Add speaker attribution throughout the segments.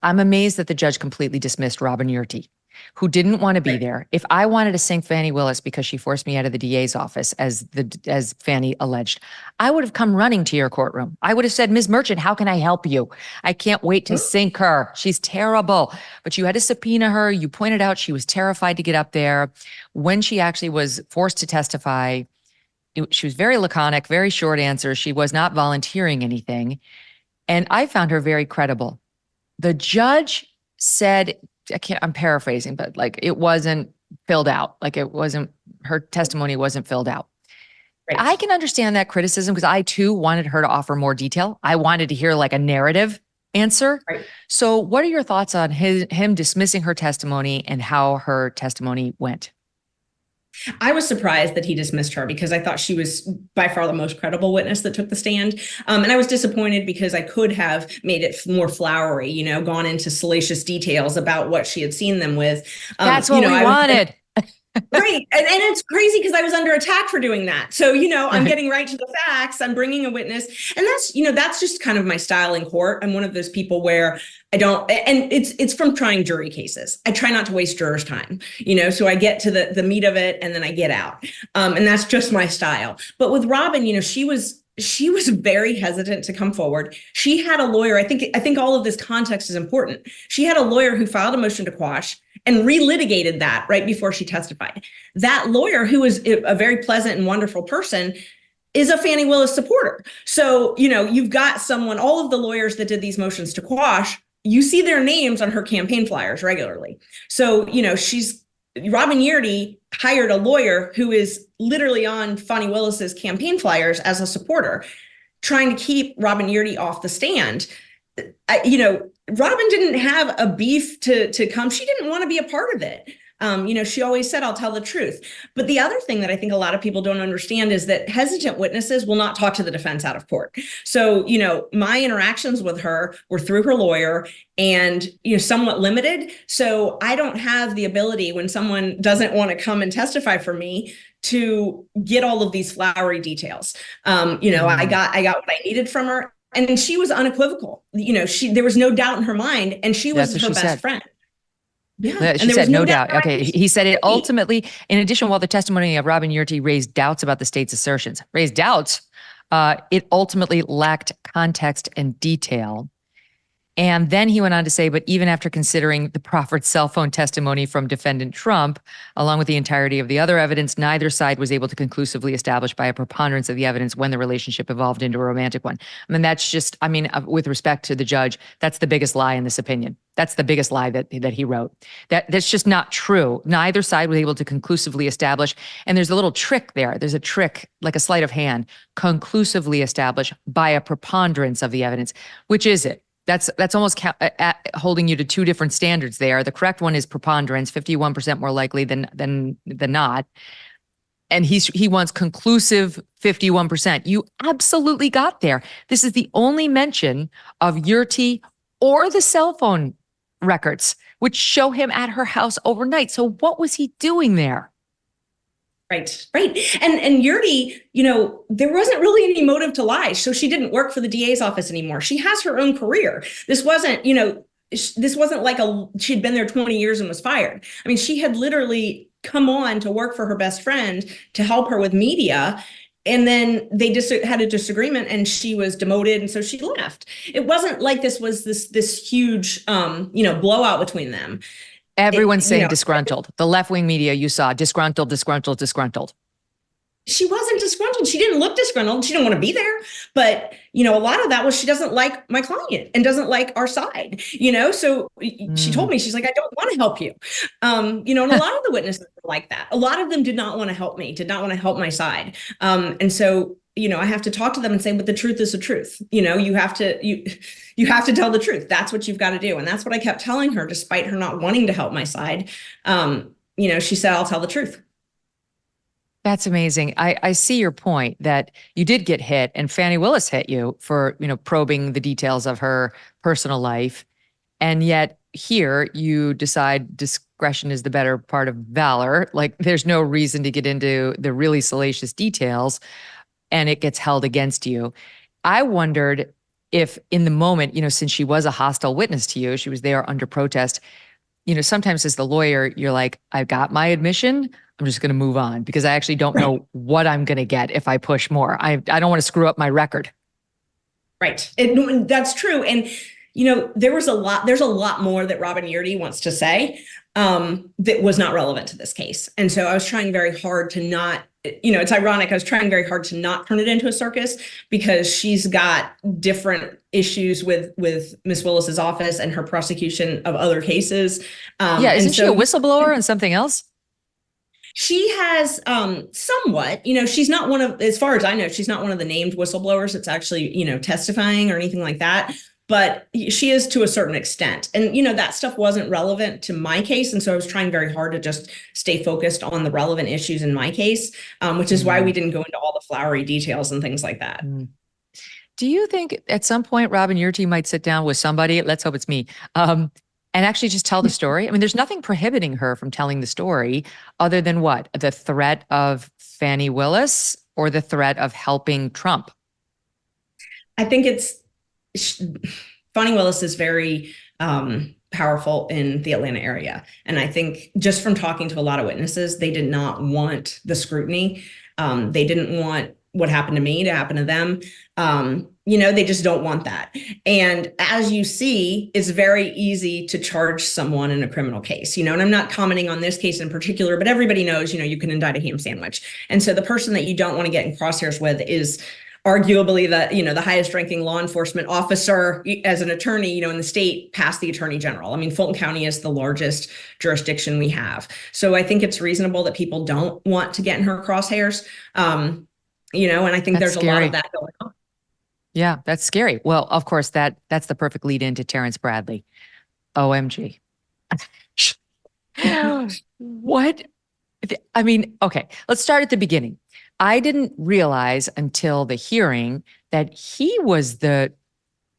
Speaker 1: I'm amazed that the judge completely dismissed Robin Yeartie, who didn't want to be there. If I wanted to sink Fani Willis because she forced me out of the DA's office, as Fani alleged, I would have come running to your courtroom. I would have said, Ms. Merchant, how can I help you? I can't wait to sink her. She's terrible. But you had to subpoena her. You pointed out she was terrified to get up there. When she actually was forced to testify, she was very laconic, very short answers. She was not volunteering anything. And I found her very credible. The judge said, I'm paraphrasing, but like it wasn't filled out. Like her testimony wasn't filled out. Right. I can understand that criticism because I too wanted her to offer more detail. I wanted to hear like a narrative answer. Right. So what are your thoughts on him dismissing her testimony and how her testimony went?
Speaker 2: I was surprised that he dismissed her because I thought she was by far the most credible witness that took the stand. And I was disappointed because I could have made it more flowery, gone into salacious details about what she had seen them with.
Speaker 1: That's what we wanted.
Speaker 2: Right. And it's crazy because I was under attack for doing that. So, I'm getting right to the facts. I'm bringing a witness. And that's just kind of my style in court. I'm one of those people where I don't, and it's from trying jury cases. I try not to waste jurors' time, so I get to the meat of it and then I get out. And that's just my style. But with Robin, she was very hesitant to come forward. She had a lawyer. I think all of this context is important. She had a lawyer who filed a motion to quash and relitigated that right before she testified. That lawyer, who was a very pleasant and wonderful person, is a Fani Willis supporter. So, you've got someone, all of the lawyers that did these motions to quash, you see their names on her campaign flyers regularly. So, Robin Yeartie hired a lawyer who is literally on Fani Willis's campaign flyers as a supporter, trying to keep Robin Yeartie off the stand. Robin didn't have a beef to come. She didn't want to be a part of it. She always said, I'll tell the truth. But the other thing that I think a lot of people don't understand is that hesitant witnesses will not talk to the defense out of court. So, my interactions with her were through her lawyer and, somewhat limited. So I don't have the ability when someone doesn't want to come and testify for me to get all of these flowery details. I got what I needed from her. And she was unequivocal. There was no doubt in her mind, and she was her best friend.
Speaker 1: Yeah. She said no doubt. Okay. He said it ultimately, in addition, while the testimony of Robin Yeartie raised doubts about the state's assertions, it ultimately lacked context and detail. And then he went on to say, but even after considering the proffered cell phone testimony from defendant Trump, along with the entirety of the other evidence, neither side was able to conclusively establish by a preponderance of the evidence when the relationship evolved into a romantic one. That's just, with respect to the judge, that's the biggest lie in this opinion. That's the biggest lie that he wrote. That's just not true. Neither side was able to conclusively establish. And there's a little trick there. There's a trick, like a sleight of hand, conclusively established by a preponderance of the evidence. Which is it? That's almost holding you to two different standards there. The correct one is preponderance, 51% more likely than not. And he wants conclusive 51%. You absolutely got there. This is the only mention of Yeartie or the cell phone records, which show him at her house overnight. So what was he doing there?
Speaker 2: Right. And Yeartie, there wasn't really any motive to lie. So she didn't work for the DA's office anymore. She has her own career. This wasn't like she'd been there 20 years and was fired. She had literally come on to work for her best friend to help her with media. And then they just had a disagreement and she was demoted. And so she left. It wasn't like this was this huge, blowout between them.
Speaker 1: Everyone's saying disgruntled. The left-wing media you saw, disgruntled.
Speaker 2: She wasn't disgruntled. She didn't look disgruntled. She didn't want to be there. But, a lot of that was she doesn't like my client and doesn't like our side, So she told me, she's like, I don't want to help you. And a lot of the witnesses were like that. A lot of them did not want to help me, did not want to help my side. And so, I have to talk to them and say, but the truth is the truth. You have to tell the truth. That's what you've got to do. And that's what I kept telling her, despite her not wanting to help my side. She said, I'll tell the truth.
Speaker 1: That's amazing. I see your point that you did get hit and Fani Willis hit you for, probing the details of her personal life. And yet here you decide discretion is the better part of valor. Like there's no reason to get into the really salacious details and it gets held against you. I wondered, if in the moment, since she was a hostile witness to you, she was there under protest, sometimes as the lawyer, you're like, I've got my admission. I'm just going to move on because I actually don't know what I'm going to get if I push more. I don't want to screw up my record.
Speaker 2: Right. That's true. And, there's a lot more that Robin Yeartie wants to say that was not relevant to this case. And so I was trying very hard to not, it's ironic. I was trying very hard to not turn it into a circus because she's got different issues with Miss Willis's office and her prosecution of other cases.
Speaker 1: Isn't she a whistleblower and something else?
Speaker 2: She has somewhat, she's not one of, as far as I know, she's not one of the named whistleblowers that's actually, testifying or anything like that. But she is to a certain extent. And, that stuff wasn't relevant to my case. And so I was trying very hard to just stay focused on the relevant issues in my case, which is why we didn't go into all the flowery details and things like that.
Speaker 1: Do you think at some point Robin Yeartie might sit down with somebody, let's hope it's me, and actually just tell the story? I mean, there's nothing prohibiting her from telling the story other than what? The threat of Fani Willis or the threat of helping Trump?
Speaker 2: I think Fani Willis is very powerful in the Atlanta area. And I think just from talking to a lot of witnesses, they did not want the scrutiny. They didn't want what happened to me to happen to them. They just don't want that. And as you see, it's very easy to charge someone in a criminal case, and I'm not commenting on this case in particular, but everybody knows, you can indict a ham sandwich. And so the person that you don't want to get in crosshairs with is arguably the highest ranking law enforcement officer as an attorney, in the state past the attorney general. I mean, Fulton County is the largest jurisdiction we have. So I think it's reasonable that people don't want to get in her crosshairs. And I think there's a lot of that going on.
Speaker 1: Yeah, that's scary. Well, of course, that's the perfect lead into Terrence Bradley. OMG. What? I mean, okay, let's start at the beginning. I didn't realize until the hearing that he was the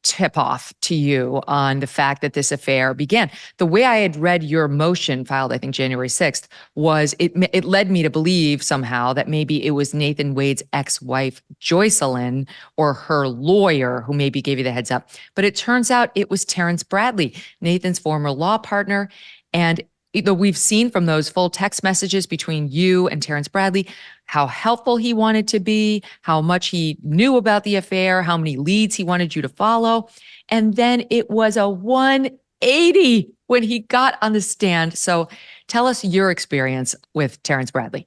Speaker 1: tip-off to you on the fact that this affair began. The way I had read your motion filed, I think January 6th, was it led me to believe somehow that maybe it was Nathan Wade's ex-wife, Joycelyn, or her lawyer who maybe gave you the heads up. But it turns out it was Terrence Bradley, Nathan's former law partner. And we've seen from those full text messages between you and Terrence Bradley how helpful he wanted to be, how much he knew about the affair, how many leads he wanted you to follow. And then it was a 180 when he got on the stand. So tell us your experience with Terrence Bradley.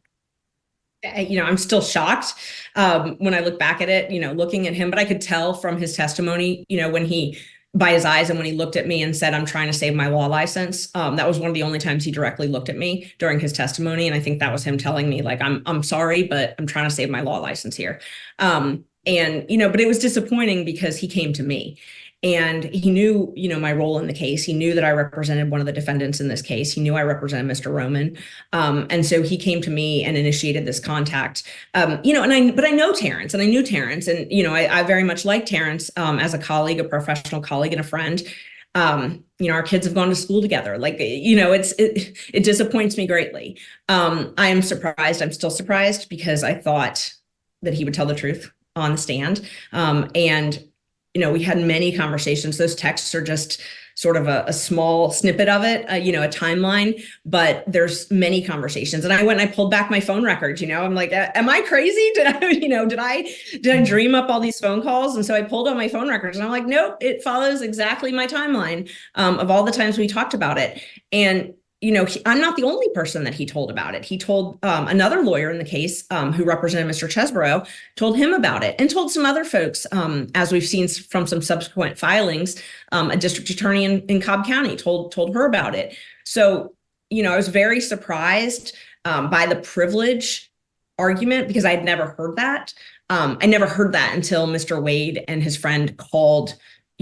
Speaker 2: I'm still shocked when I look back at it, looking at him, but I could tell from his testimony, when by his eyes, and when he looked at me and said, I'm trying to save my law license. That was one of the only times he directly looked at me during his testimony. And I think that was him telling me, like, I'm sorry, but I'm trying to save my law license here. But it was disappointing because he came to me and he knew, my role in the case. He knew that I represented one of the defendants in this case. He knew I represented Mr. Roman. And so he came to me and initiated this contact, but I know Terrence, and I knew Terrence, and, I very much like Terrence as a colleague, a professional colleague and a friend. Our kids have gone to school together. Like, it disappoints me greatly. I am surprised. I'm still surprised because I thought that he would tell the truth on the stand. We had many conversations. Those texts are just sort of a small snippet of it, a timeline, but there's many conversations. And I went and I pulled back my phone records, I'm like, am I crazy? Did I dream up all these phone calls? And so I pulled out my phone records and I'm like, nope, it follows exactly my timeline of all the times we talked about it. And I'm not the only person that he told about it. He told another lawyer in the case who represented Mr. Chesborough, told him about it, and told some other folks, as we've seen from some subsequent filings, a district attorney in Cobb County told her about it. So, I was very surprised by the privilege argument because I'd never heard that. I never heard that until Mr. Wade and his friend called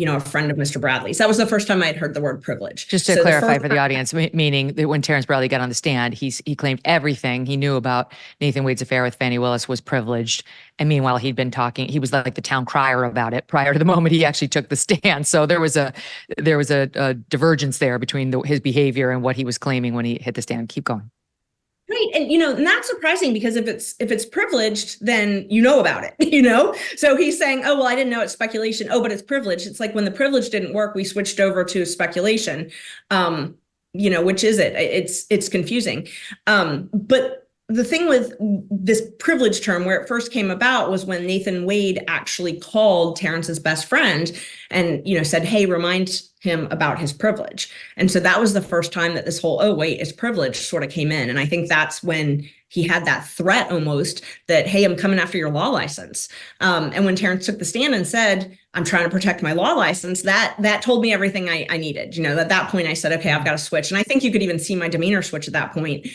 Speaker 2: a friend of Mr. Bradley's. That was the first time I had heard the word privilege.
Speaker 1: Just to clarify for the audience, meaning that when Terrence Bradley got on the stand, he claimed everything he knew about Nathan Wade's affair with Fani Willis was privileged. And meanwhile, he'd been talking, he was like the town crier about it prior to the moment he actually took the stand. So there was a divergence there between his behavior and what he was claiming when he hit the stand. Keep going.
Speaker 2: Right. And, and that's surprising because if it's privileged, then you know about it, So he's saying, oh, well, I didn't know it's speculation. Oh, but it's privileged. It's like when the privilege didn't work, we switched over to speculation. Which is it? It's confusing. But the thing with this privilege term, where it first came about, was when Nathan Wade actually called Terrence's best friend and, said, hey, remind him about his privilege. And so that was the first time that this whole, oh, wait, it's privilege sort of came in. And I think that's when he had that threat almost that, hey, I'm coming after your law license. And when Terrence took the stand and said, I'm trying to protect my law license, that told me everything I needed. At that point, I said, okay, I've got to switch. And I think you could even see my demeanor switch at that point,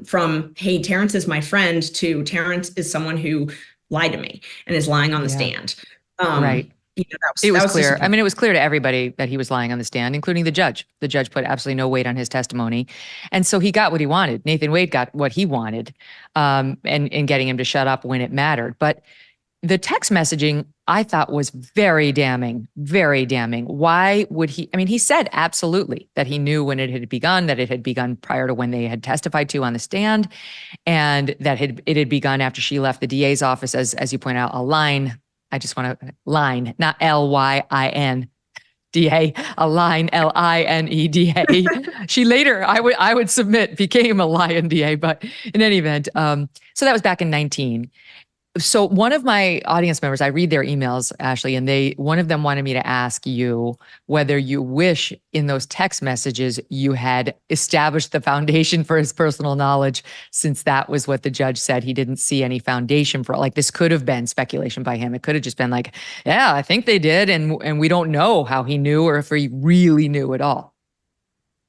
Speaker 2: from, hey, Terrence is my friend, to Terrence is someone who lied to me and is lying on the stand.
Speaker 1: Right. It was clear. I mean, it was clear to everybody that he was lying on the stand, including the judge. The judge put absolutely no weight on his testimony. And so he got what he wanted. Nathan Wade got what he wanted, and getting him to shut up when it mattered. But the text messaging, I thought, was very damning, very damning. Why would he? I mean, he said absolutely that he knew when it had begun, that it had begun prior to when they had testified to on the stand, and that it had begun after she left the DA's office, as you point out, a line. I just want to line, not L-Y-I-N-D-A, a line, L-I-N-E-D-A. She later, I would submit, became a lion DA, but in any event, so that was back in 19. So one of my audience members, I read their emails, Ashleigh, and one of them wanted me to ask you whether you wish in those text messages you had established the foundation for his personal knowledge, since that was what the judge said. He didn't see any foundation for it. Like, this could have been speculation by him. It could have just been like, yeah, I think they did. And we don't know how he knew or if he really knew at all.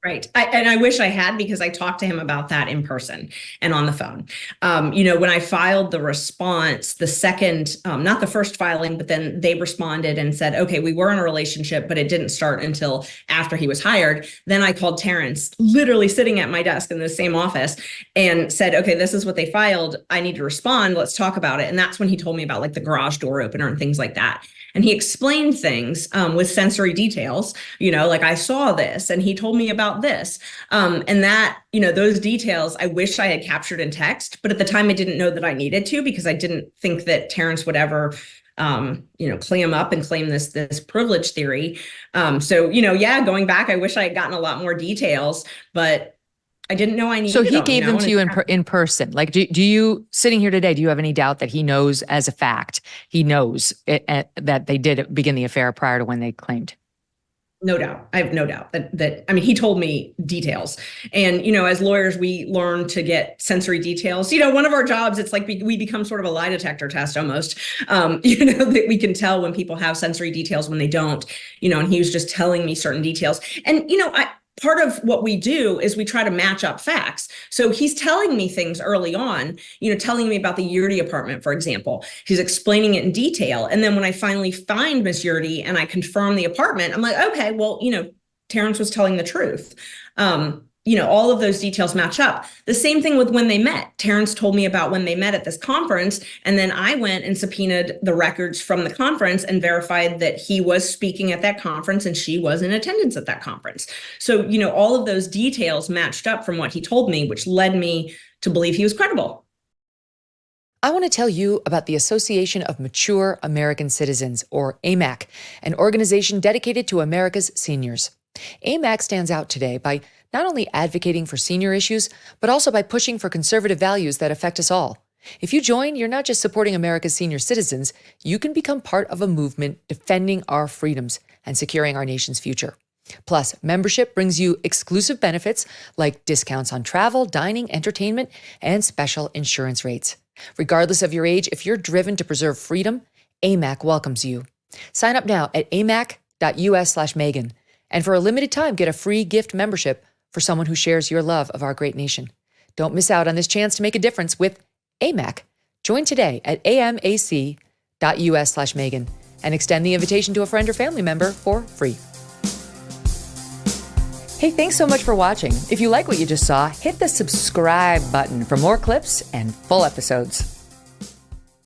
Speaker 2: Right. And I wish I had, because I talked to him about that in person and on the phone. When I filed the response, the second, not the first filing, but then they responded and said, okay, we were in a relationship, but it didn't start until after he was hired. Then I called Terrence, literally sitting at my desk in the same office, and said, okay, this is what they filed. I need to respond. Let's talk about it. And that's when he told me about like the garage door opener and things like that. And he explained things with sensory details, like I saw this and he told me about this. And that, those details I wish I had captured in text, but at the time I didn't know that I needed to, because I didn't think that Terrence would ever, clam up and claim this privilege theory. Going back, I wish I had gotten a lot more details, but I didn't know I needed
Speaker 1: them. So he
Speaker 2: them,
Speaker 1: gave them to you in person. Like, do you, sitting here today, do you have any doubt that he knows as a fact, he knows that they did begin the affair prior to when they claimed?
Speaker 2: No doubt. I have no doubt that he told me details. And, as lawyers, we learn to get sensory details. One of our jobs, it's like we become sort of a lie detector test almost, that we can tell when people have sensory details when they don't, and he was just telling me certain details. And, part of what we do is we try to match up facts. So he's telling me things early on, telling me about the Yeartie apartment, for example. He's explaining it in detail. And then when I finally find Miss Yeartie and I confirm the apartment, I'm like, okay, well, Terrence was telling the truth. All of those details match up. The same thing with when they met. Terrence told me about when they met at this conference, and then I went and subpoenaed the records from the conference and verified that he was speaking at that conference and she was in attendance at that conference. So, all of those details matched up from what he told me, which led me to believe he was credible.
Speaker 1: I want to tell you about the Association of Mature American Citizens, or AMAC, an organization dedicated to America's seniors. AMAC stands out today by not only advocating for senior issues, but also by pushing for conservative values that affect us all. If you join, you're not just supporting America's senior citizens, you can become part of a movement defending our freedoms and securing our nation's future. Plus, membership brings you exclusive benefits like discounts on travel, dining, entertainment, and special insurance rates. Regardless of your age, if you're driven to preserve freedom, AMAC welcomes you. Sign up now at amac.us/Megyn. And for a limited time, get a free gift membership for someone who shares your love of our great nation. Don't miss out on this chance to make a difference with AMAC. Join today at amac.us/Megyn and extend the invitation to a friend or family member for free. Hey, thanks so much for watching. If you like what you just saw, hit the subscribe button for more clips and full episodes.